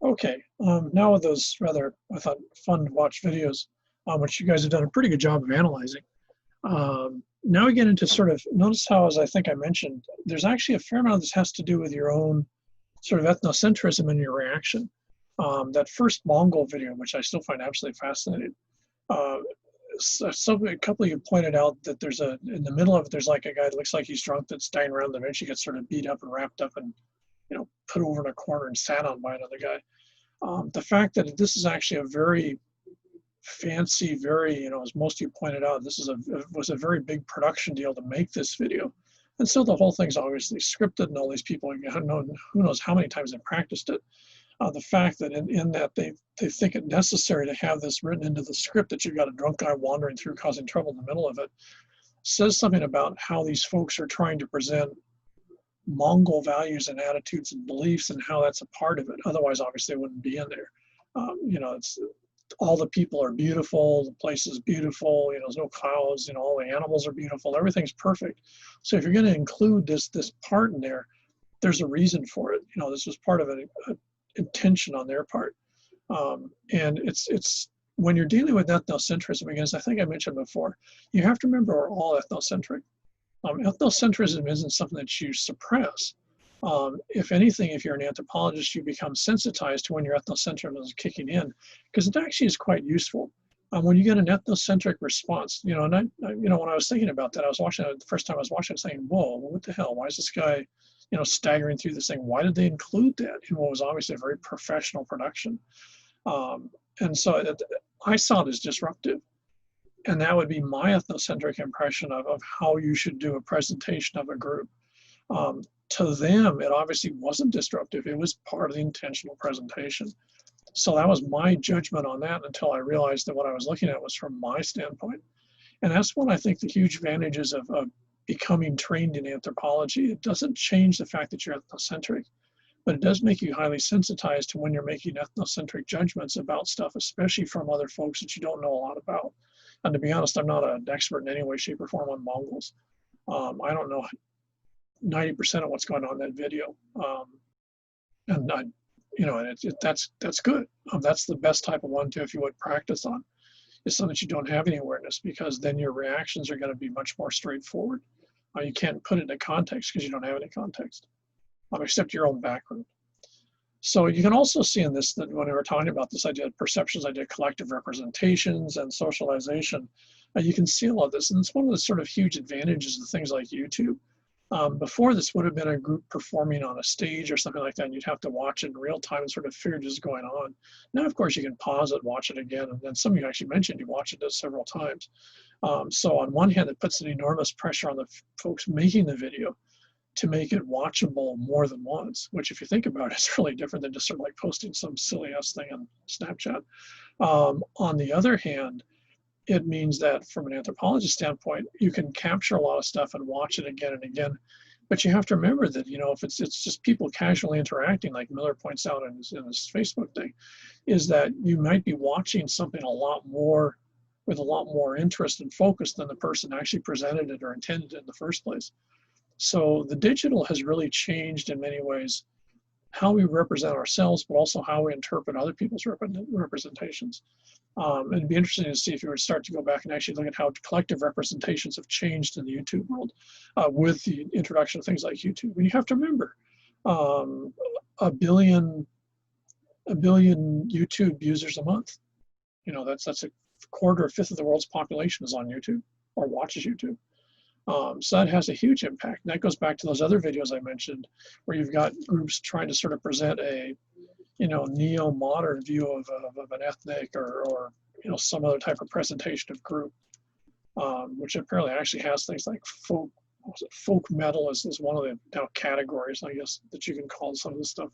Okay, now with those rather, I thought, fun to watch videos, which you guys have done a pretty good job of analyzing. Now we get into sort of, notice how, as I think I mentioned, there's actually a fair amount of this has to do with your own sort of ethnocentrism in your reaction. That first Mongol video, which I still find absolutely fascinating. Uh, a couple of you pointed out that there's in the middle of it, there's like a guy that looks like he's drunk that's dying around, and eventually gets sort of beat up and wrapped up and, put over in a corner and sat on by another guy. The fact that this is actually a very fancy, very, as most of you pointed out, this is was a very big production deal to make this video. And so the whole thing's obviously scripted, and all these people, who knows how many times they practiced it. The fact that in that they think it necessary to have this written into the script, that you've got a drunk guy wandering through causing trouble in the middle of it, says something about how these folks are trying to present Mongol values and attitudes and beliefs, and how that's a part of it. Otherwise, obviously, it wouldn't be in there. It's all the people are beautiful, the place is beautiful. There's no clouds. All the animals are beautiful. Everything's perfect. So if you're going to include this part in there, there's a reason for it. This was part of an intention on their part. And it's when you're dealing with ethnocentrism, because I think I mentioned before, you have to remember we're all ethnocentric. Ethnocentrism isn't something that you suppress. If anything, if you're an anthropologist, you become sensitized to when your ethnocentrism is kicking in, because it actually is quite useful. When you get an ethnocentric response, and when I was thinking about that, I was watching it the first time I was watching it, saying, "Whoa, what the hell? Why is this guy, staggering through this thing? Why did they include that in what was obviously a very professional production?" And so I saw it as disruptive. And that would be my ethnocentric impression of how you should do a presentation of a group. To them, it obviously wasn't disruptive. It was part of the intentional presentation. So that was my judgment on that until I realized that what I was looking at was from my standpoint. And that's one I think the huge advantages of becoming trained in anthropology. It doesn't change the fact that you're ethnocentric, but it does make you highly sensitized to when you're making ethnocentric judgments about stuff, especially from other folks that you don't know a lot about. And to be honest, I'm not an expert in any way, shape, or form on Mongols. I don't know 90% of what's going on in that video. And that's good. That's the best type of one, too, if you would practice on, is so that you don't have any awareness, because then your reactions are going to be much more straightforward. You can't put it into context because you don't have any context, except your own background. So you can also see in this that when we were talking about this idea of perceptions, idea of collective representations and socialization, you can see a lot of this. And it's one of the sort of huge advantages of things like YouTube. Before, this would have been a group performing on a stage or something like that, and you'd have to watch it in real time and sort of figure what's going on. Now, of course, you can pause it, watch it again, and then some of you actually mentioned you watch it several times. So on one hand, it puts an enormous pressure on the folks making the video to make it watchable more than once, which, if you think about it, is really different than just sort of like posting some silly ass thing on Snapchat. On the other hand, it means that from an anthropologist standpoint, you can capture a lot of stuff and watch it again and again. But you have to remember that, if it's just people casually interacting, like Miller points out in his Facebook thing, is that you might be watching something a lot more with a lot more interest and focus than the person actually presented it or intended it in the first place. So the digital has really changed in many ways how we represent ourselves, but also how we interpret other people's representations. And it'd be interesting to see if you were to start to go back and actually look at how collective representations have changed in the YouTube world with the introduction of things like YouTube. And you have to remember, a billion YouTube users a month. That's a quarter or fifth of the world's population is on YouTube or watches YouTube. So that has a huge impact. And that goes back to those other videos I mentioned, where you've got groups trying to sort of present a, neo-modern view of an ethnic or some other type of presentation of group, which apparently actually has things like folk metal is one of the now categories, I guess, that you can call some of this stuff.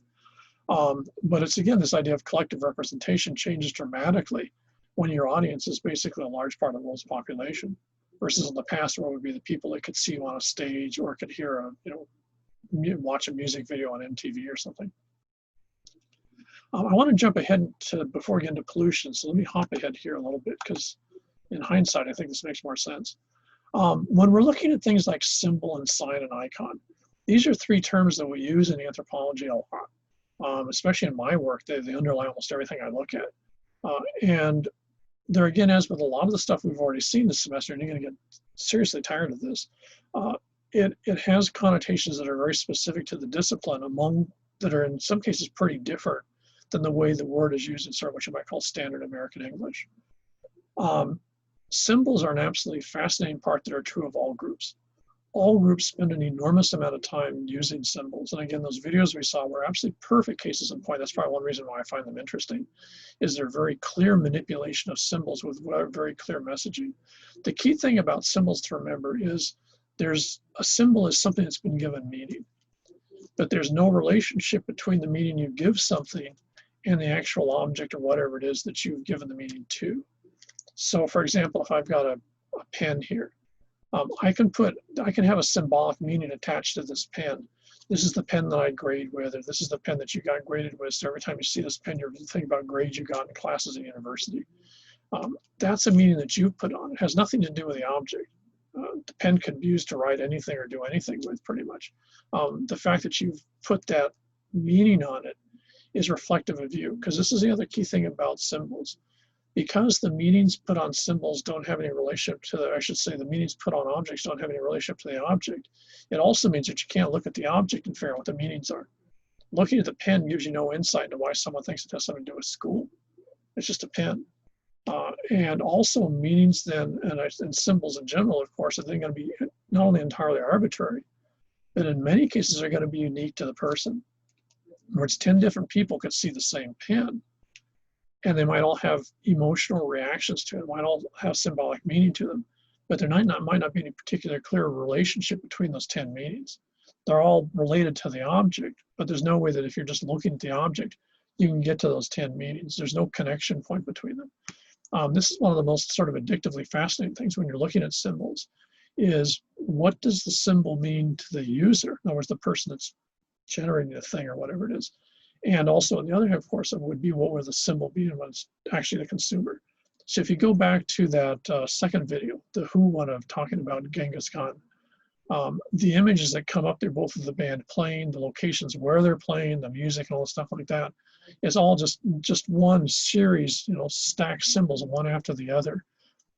But it's, again, this idea of collective representation changes dramatically when your audience is basically a large part of the world's population, versus in the past where it would be the people that could see you on a stage or could hear watch a music video on MTV or something. I want to jump ahead before we get into pollution, so let me hop ahead here a little bit, because in hindsight, I think this makes more sense. When we're looking at things like symbol and sign and icon, these are three terms that we use in anthropology a lot. especially in my work. They underlie almost everything I look at. And there again, as with a lot of the stuff we've already seen this semester, and you're going to get seriously tired of this, it has connotations that are very specific to the discipline, that are in some cases pretty different than the way the word is used in sort of what you might call standard American English. Symbols are an absolutely fascinating part that are true of all groups. All groups spend an enormous amount of time using symbols. And again, those videos we saw were absolutely perfect cases in point. That's probably one reason why I find them interesting, is their very clear manipulation of symbols with very clear messaging. The key thing about symbols to remember is a symbol is something that's been given meaning, but there's no relationship between the meaning you give something and the actual object or whatever it is that you've given the meaning to. So for example, if I've got a pen here, I can have a symbolic meaning attached to this pen. This is the pen that I grade with, or this is the pen that you got graded with. So every time you see this pen, you're thinking about grades you got in classes at university. That's a meaning that you've put on. It has nothing to do with the object. The pen can be used to write anything or do anything with, pretty much. The fact that you've put that meaning on it is reflective of you, because this is the other key thing about symbols. Because the meanings put on symbols don't have any relationship to the meanings put on objects don't have any relationship to the object, it also means that you can't look at the object and figure out what the meanings are. Looking at the pen gives you no insight into why someone thinks it has something to do with school. It's just a pen. And also meanings then, and symbols in general, of course, are then going to be not only entirely arbitrary, but in many cases are going to be unique to the person. In other words, 10 different people could see the same pen, and they might all have emotional reactions to it, might all have symbolic meaning to them, but there might not be any particular clear relationship between those 10 meanings. They're all related to the object, but there's no way that if you're just looking at the object, you can get to those 10 meanings. There's no connection point between them. This is one of the most sort of addictively fascinating things when you're looking at symbols, is what does the symbol mean to the user? In other words, the person that's generating the thing or whatever it is. And also, on the other hand, of course, it would be what would the symbol be when it's actually the consumer. So if you go back to that second video, the Who one of talking about Genghis Khan, the images that come up there, both of the band playing, the locations where they're playing, the music and all the stuff like that, is all just one series, stacked symbols one after the other.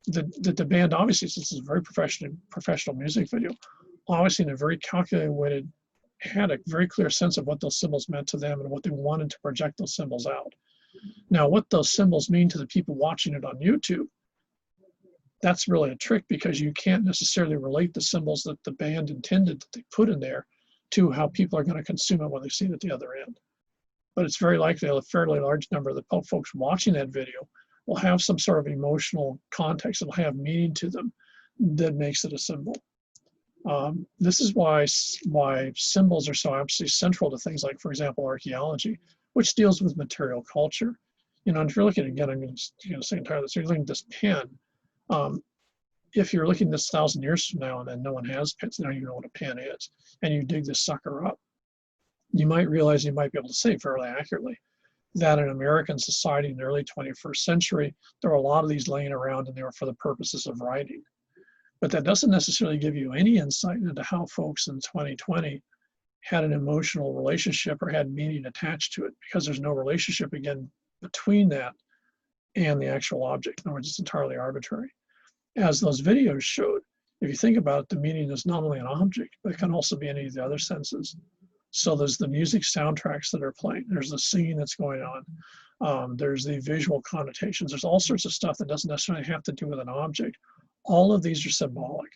The band, obviously, since it's a very professional music video, obviously in a very calculated way, had a very clear sense of what those symbols meant to them and what they wanted to project those symbols out. Now, what those symbols mean to the people watching it on YouTube, that's really a trick, because you can't necessarily relate the symbols that the band intended that they put in there to how people are going to consume it when they see it at the other end. But it's very likely a fairly large number of the folks watching that video will have some sort of emotional context that will have meaning to them that makes it a symbol. This is why symbols are so absolutely central to things like, for example, archaeology, which deals with material culture. And if you're looking, again, I'm going to say entirely, so you're looking at this pen. If you're looking this 1,000 years from now and then no one has pens, now you know what a pen is, and you dig this sucker up, you might realize you might be able to say fairly accurately that in American society in the early 21st century, there were a lot of these laying around and they were for the purposes of writing. But that doesn't necessarily give you any insight into how folks in 2020 had an emotional relationship or had meaning attached to it, because there's no relationship, again, between that and the actual object. In other words, it's entirely arbitrary. As those videos showed, if you think about it, the meaning is not only an object, but it can also be any of the other senses. So there's the music soundtracks that are playing, there's the singing that's going on, there's the visual connotations, there's all sorts of stuff that doesn't necessarily have to do with an object. All of these are symbolic.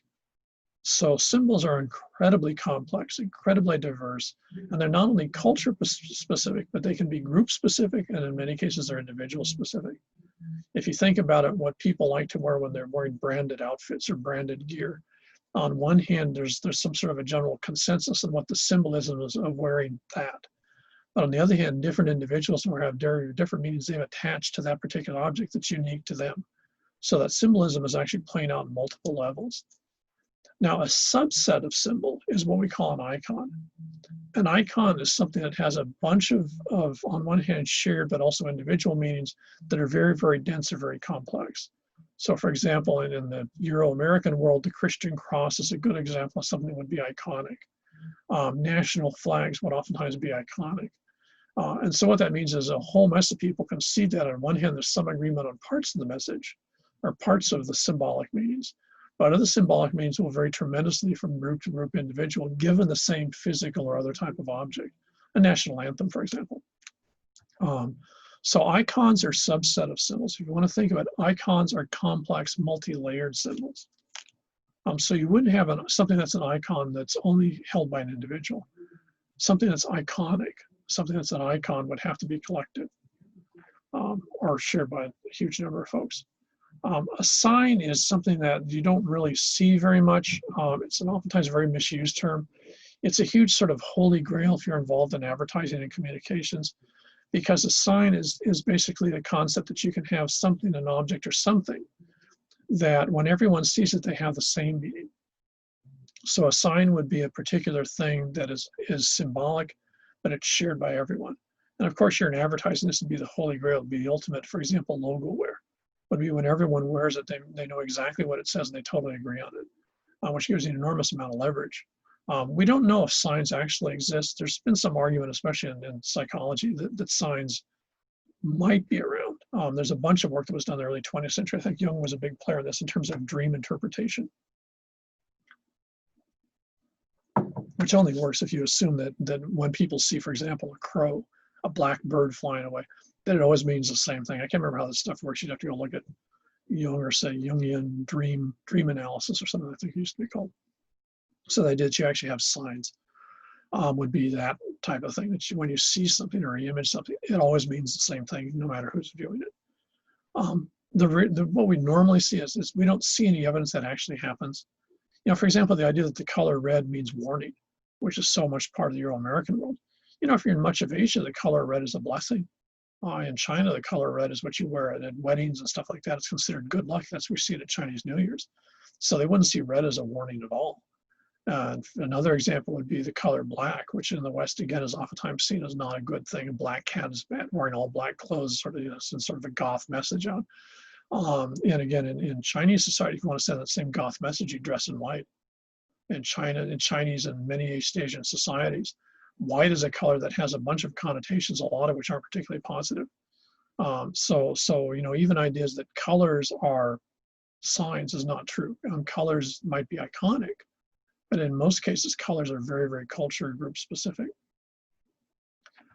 So symbols are incredibly complex, incredibly diverse, and they're not only culture specific, but they can be group specific, and in many cases they're individual specific. If you think about it, what people like to wear when they're wearing branded outfits or branded gear, on one hand, there's some sort of a general consensus on what the symbolism is of wearing that. But on the other hand, different individuals will have different meanings they've attached to that particular object that's unique to them. So that symbolism is actually playing out on multiple levels. Now, a subset of symbol is what we call an icon. An icon is something that has a bunch of on one hand, shared but also individual meanings that are very, very dense or very complex. So for example, in the Euro-American world, the Christian cross is a good example of something that would be iconic. National flags would oftentimes be iconic. And so what that means is a whole mess of people can see that on one hand, there's some agreement on parts of the message or parts of the symbolic meanings, but other symbolic meanings will vary tremendously from group to group individual, given the same physical or other type of object. A national anthem, for example. So icons are subset of symbols. If you want to think about it, icons are complex, multi-layered symbols. So you wouldn't have something that's an icon that's only held by an individual. Something that's iconic, something that's an icon would have to be collective or shared by a huge number of folks. A sign is something that you don't really see very much. It's an oftentimes very misused term. It's a huge sort of holy grail if you're involved in advertising and communications, because a sign is basically the concept that you can have something, an object or something, that when everyone sees it, they have the same meaning. So a sign would be a particular thing that is symbolic, but it's shared by everyone. And of course, you're in advertising, this would be the holy grail, it would be the ultimate. For example, logo wear would be when everyone wears it, they know exactly what it says and they totally agree on it, which gives you an enormous amount of leverage. We don't know if signs actually exist. There's been some argument, especially in psychology, that signs might be around. There's a bunch of work that was done in the early 20th century. I think Jung was a big player in this in terms of dream interpretation, which only works if you assume that when people see, for example, a crow, a black bird flying away, that it always means the same thing. I can't remember how this stuff works. You'd have to go look at Jung or say Jungian dream analysis or something I think it used to be called. So they did, you actually have signs, would be that type of thing, that when you see something or you image something, it always means the same thing, no matter who's viewing it. What we normally see is we don't see any evidence that actually happens. You know, for example, the idea that the color red means warning, which is so much part of the Euro-American world. You know, if you're in much of Asia, the color red is a blessing. In China, the color red is what you wear at weddings and stuff like that. It's considered good luck. That's what we see it at Chinese New Year's. So they wouldn't see red as a warning at all. Another example would be the color black, which in the West, again, is oftentimes seen as not a good thing. A black cat is bad, wearing all black clothes, sort of, you know, sort of a goth message out. And again, in Chinese society, if you want to send that same goth message, you dress in white. In China, in Chinese and many East Asian societies, white is a color that has a bunch of connotations, a lot of which aren't particularly positive. So you know, even ideas that colors are signs is not true. Colors might be iconic, but in most cases, colors are very, very culture group specific.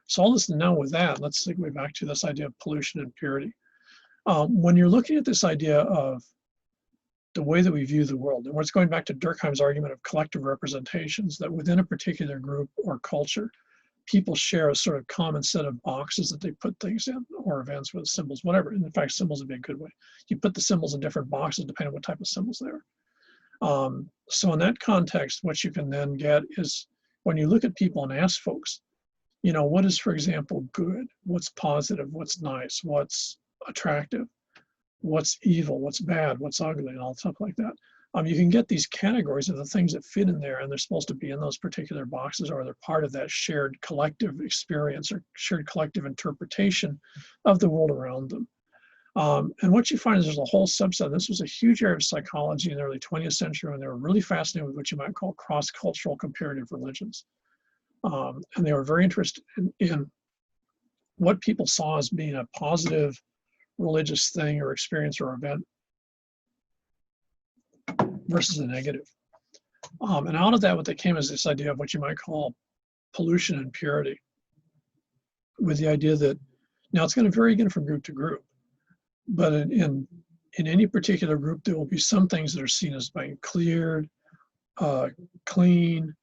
So all this now with that, let's segue back to this idea of pollution and purity. When you're looking at this idea of the way that we view the world, and what's going back to Durkheim's argument of collective representations, that within a particular group or culture, people share a sort of common set of boxes that they put things in, or events with symbols, whatever. And in fact, symbols would be a good way. You put the symbols in different boxes depending on what type of symbols they are. So in that context, what you can then get is when you look at people and ask folks, you know, what is, for example, good? What's positive? What's nice? What's attractive? What's evil? What's bad? What's ugly? And all stuff like that. You can get these categories of the things that fit in there, and they're supposed to be in those particular boxes, or they're part of that shared collective experience or shared collective interpretation of the world around them. And what you find is there's a whole subset. This was a huge area of psychology in the early 20th century, and they were really fascinated with what you might call cross-cultural comparative religions. And they were very interested in what people saw as being a positive religious thing or experience or event versus a negative. And out of that, what they came is this idea of what you might call pollution and purity, with the idea that, now it's going to vary again from group to group, but in any particular group, there will be some things that are seen as being cleared, clean,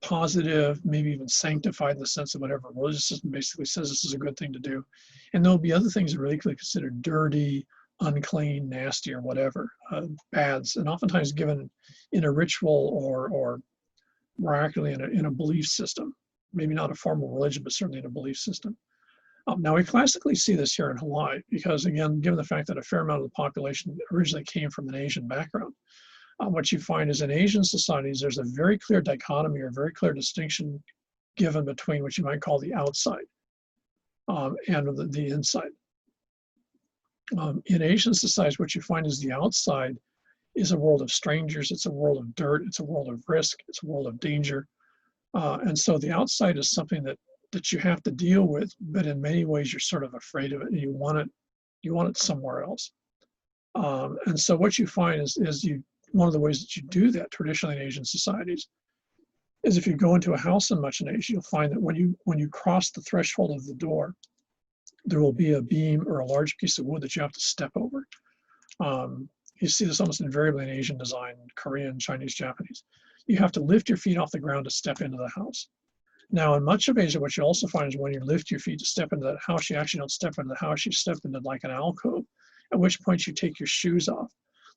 positive, maybe even sanctified in the sense of whatever religious system basically says this is a good thing to do. And there'll be other things that are really considered dirty, unclean, nasty, or whatever, bads, and oftentimes given in a ritual or miraculously in a belief system, maybe not a formal religion, but certainly in a belief system. Now we classically see this here in Hawaii because, again, given the fact that a fair amount of the population originally came from an Asian background, what you find is in Asian societies, there's a very clear dichotomy or very clear distinction given between what you might call the outside and the inside. In Asian societies, what you find is the outside is a world of strangers, it's a world of dirt, it's a world of risk, it's a world of danger. And so the outside is something that that you have to deal with, but in many ways you're sort of afraid of it and you want it somewhere else. And so what you find is one of the ways that you do that traditionally in Asian societies is if you go into a house in much in Asia, you'll find that when you cross the threshold of the door, there will be a beam or a large piece of wood that you have to step over. You see this almost invariably in Asian design, Korean, Chinese, Japanese. You have to lift your feet off the ground to step into the house. Now, in much of Asia, what you also find is when you lift your feet to step into that house, you actually don't step into the house, you step into like an alcove, at which point you take your shoes off.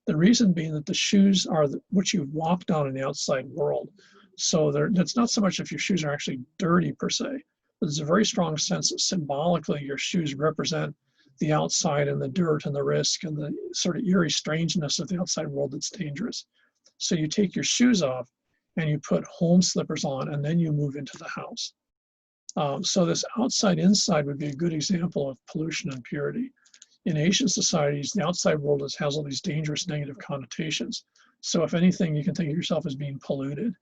The reason being that the shoes are what you've walked on in the outside world. So it's not so much if your shoes are actually dirty per se, but there's a very strong sense that symbolically your shoes represent the outside and the dirt and the risk and the sort of eerie strangeness of the outside world that's dangerous. So you take your shoes off and you put home slippers on, and then you move into the house. So this outside-inside would be a good example of pollution and purity. In Asian societies, the outside world has all these dangerous negative connotations. So if anything, you can think of yourself as being polluted.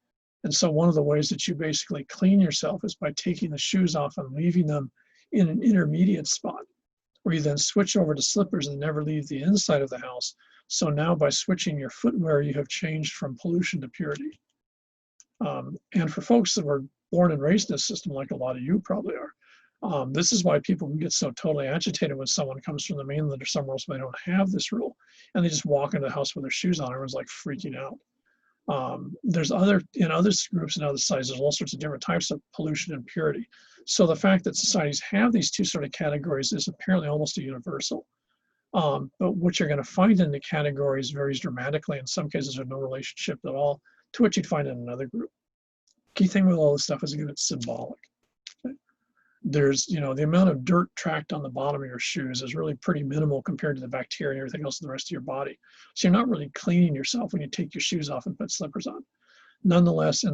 And so one of the ways that you basically clean yourself is by taking the shoes off and leaving them in an intermediate spot, where you then switch over to slippers and never leave the inside of the house. So now by switching your footwear, you have changed from pollution to purity. And for folks that were born and raised in this system, like a lot of you probably are, this is why people can get so totally agitated when someone comes from the mainland or somewhere else where they don't have this rule, and they just walk into the house with their shoes on. Everyone's like freaking out. There's in other groups and other societies, there's all sorts of different types of pollution and purity. So the fact that societies have these two sort of categories is apparently almost a universal. But what you're going to find in the categories varies dramatically. In some cases, there's no relationship at all to what you'd find in another group. Key thing with all this stuff is, again, it's symbolic. Okay? There's, the amount of dirt tracked on the bottom of your shoes is really pretty minimal compared to the bacteria and everything else in the rest of your body. So you're not really cleaning yourself when you take your shoes off and put slippers on. Nonetheless,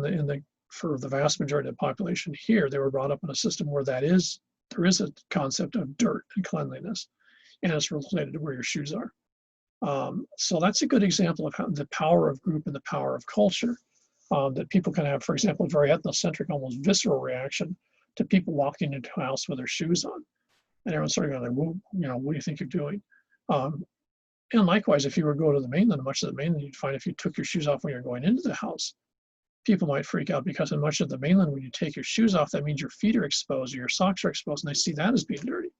for the vast majority of the population here, they were brought up in a system where there is a concept of dirt and cleanliness, and it's related to where your shoes are. So that's a good example of how the power of group and the power of culture, that people can have, for example, a very ethnocentric, almost visceral reaction to people walking into a house with their shoes on. And everyone's sort of going, well, what do you think you're doing? And likewise, if you were to go to the mainland, much of the mainland, you'd find if you took your shoes off when you're going into the house, people might freak out, because in much of the mainland, when you take your shoes off, that means your feet are exposed or your socks are exposed, and they see that as being dirty.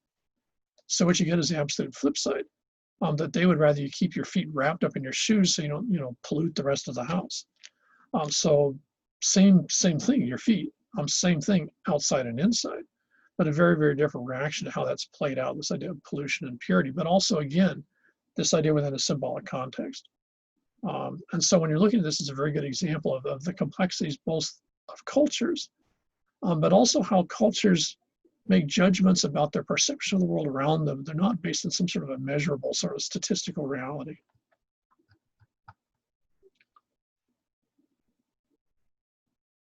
So what you get is the absolute flip side, that they would rather you keep your feet wrapped up in your shoes so you don't, pollute the rest of the house. So same thing, your feet, same thing outside and inside, but a very, very different reaction to how that's played out, this idea of pollution and purity, but also, again, this idea within a symbolic context. And so when you're looking at this, it's a very good example of the complexities both of cultures, but also how cultures make judgments about their perception of the world around them. They're not based on some sort of a measurable sort of statistical reality.